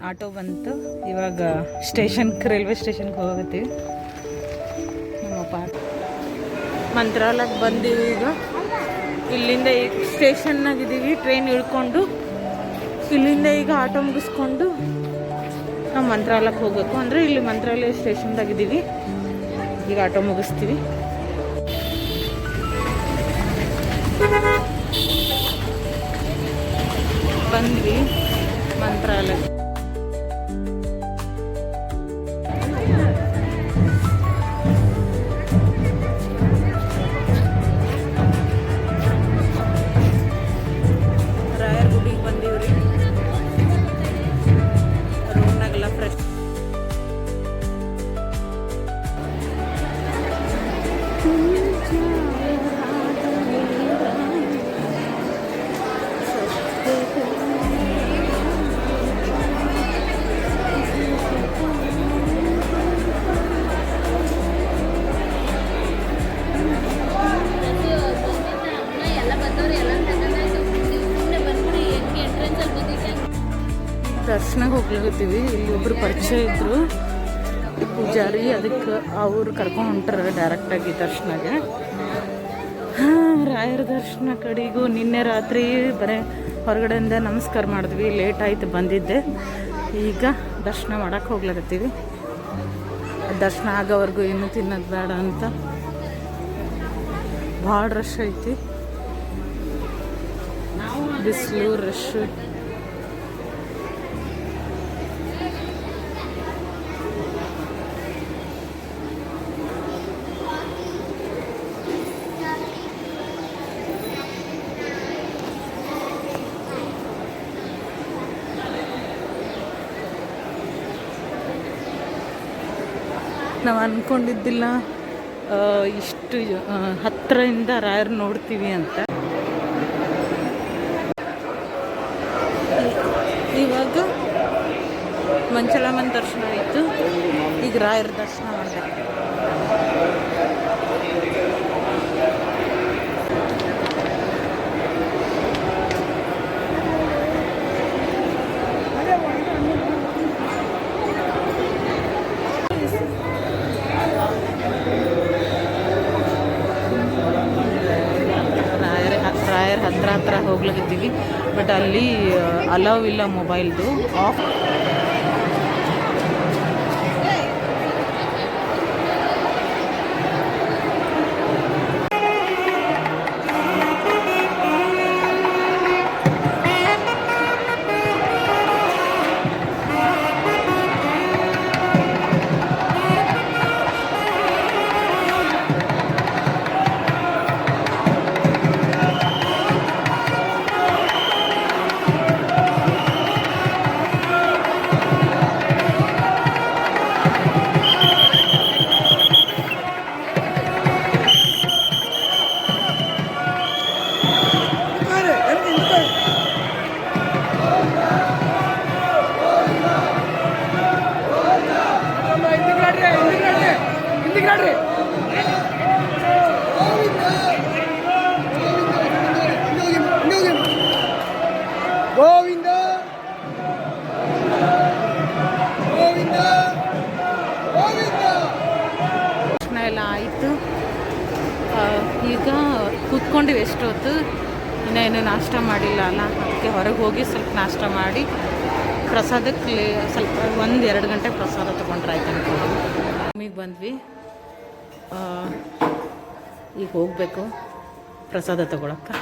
Auto ಬಂತು. ಇವಾಗ railway ಸ್ಟೇಷನ್ಗೆ ಹೋಗತ್ತೀವಿ. ನಮ್ಮಪ್ಪ ಮಂತ್ರಾಲಯಕ್ಕೆ ಬಂದೀವಿ. ಈಗ ಇಲ್ಲಿಂದ ಈಗ ಸ್ಟೇಷನ್ನಾಗಿದ್ದೀವಿ. ಟ್ರೈನ್ ಇಳ್ಕೊಂಡು ಇಲ್ಲಿಂದ ಈಗ ಆಟೋ ಮುಗಿಸ್ಕೊಂಡು ನಾವು ಮಂತ್ರಾಲಯಕ್ಕೆ ಹೋಗಬೇಕು. ಅಂದರೆ ಇಲ್ಲಿ ಮಂತ್ರಾಲಯ ಸ್ಟೇಷನ್ದಾಗಿದ್ದೀವಿ. ಈಗ ಆಟೋ ಮುಗಿಸ್ತೀವಿ. ಬಂದ್ವಿ ಮಂತ್ರಾಲಯ. ರಾಯರ್ ಗುಡಿಗೆ ಬಂದೀವ್ರಿ. ರೂಮ್ನಾಗೆಲ್ಲ ಫ್ರೆಶ್. ದರ್ಶನಕ್ಕೆ ಹೋಗ್ಲಿಕತ್ತೀವಿ. ಇಲ್ಲಿ ಒಬ್ರು ಪರಿಚಯ ಇದ್ರು ಪೂಜಾರಿ. ಅದಕ್ಕೆ ಅವ್ರು ಕರ್ಕೊಂಡು ಹೊಂಟಾರ ಡೈರೆಕ್ಟಾಗಿ ದರ್ಶನಗೆ. ರಾಯರ ದರ್ಶನ ಕಡೆಗೂ ನಿನ್ನೆ ರಾತ್ರಿ ಬರೀ ಹೊರಗಡೆಯಿಂದ ನಮಸ್ಕಾರ ಮಾಡಿದ್ವಿ. ಲೇಟ್ ಆಯ್ತು ಬಂದಿದ್ದೆ. ಈಗ ದರ್ಶನ ಮಾಡಕ್ಕೆ ಹೋಗ್ಲಿಕತ್ತೀವಿ. ದರ್ಶನ ಆಗೋವರೆಗೂ ಏನು ತಿನ್ನೋದು ಬೇಡ ಅಂತ. ಭಾಳ ರಶ್ ಐತಿ. ಬಿಸಿಲು ರಶ್. ನಾವು ಅಂದ್ಕೊಂಡಿದ್ದಿಲ್ಲ ಇಷ್ಟು ಹತ್ತಿರದಿಂದ ರಾಯರು ನೋಡ್ತೀವಿ ಅಂತ. ಇವಾಗ ಮಂಚಲಮ್ಮನ ದರ್ಶನ ಆಯಿತು. ಈಗ ರಾಯರ ದರ್ಶನ ಮಾಡಬೇಕು. ಹತ್ರ ಹೋಗ್ಲಿಕ್ಕಿದ್ದೀವಿ. ಬಟ್ ಅಲ್ಲಿ ಅಲೌ ಇಲ್ಲ ಮೊಬೈಲ್ದು. ಆಫ್. ಗೋವಿಂದ ಗೋವಿಂದ ಗೋವಿಂದ. ದರ್ಶನ ಎಲ್ಲ ಆಯಿತು. ಈಗ ಕೂತ್ಕೊಂಡಿವಿ ಎಷ್ಟೊತ್ತು. ಇನ್ನೇನು ನಾಷ್ಟ ಮಾಡಿಲ್ಲ ಅಲ್ಲ, ಅದಕ್ಕೆ ಹೊರಗೆ ಹೋಗಿ ಸ್ವಲ್ಪ ನಾಷ್ಟ ಮಾಡಿ ಪ್ರಸಾದಕ್ಕೆ ಸ್ವಲ್ಪ 1-2 ಗಂಟೆ ಪ್ರಸಾದ ತೊಗೊಂಡ್ರೆ ಆಯ್ತು ಅಂದ್ಕೊಂಡು ನಮಗೆ ಬಂದ್ವಿ. ಈಗ ಹೋಗಬೇಕು ಪ್ರಸಾದ ತೊಗೊಳಕ್ಕೆ.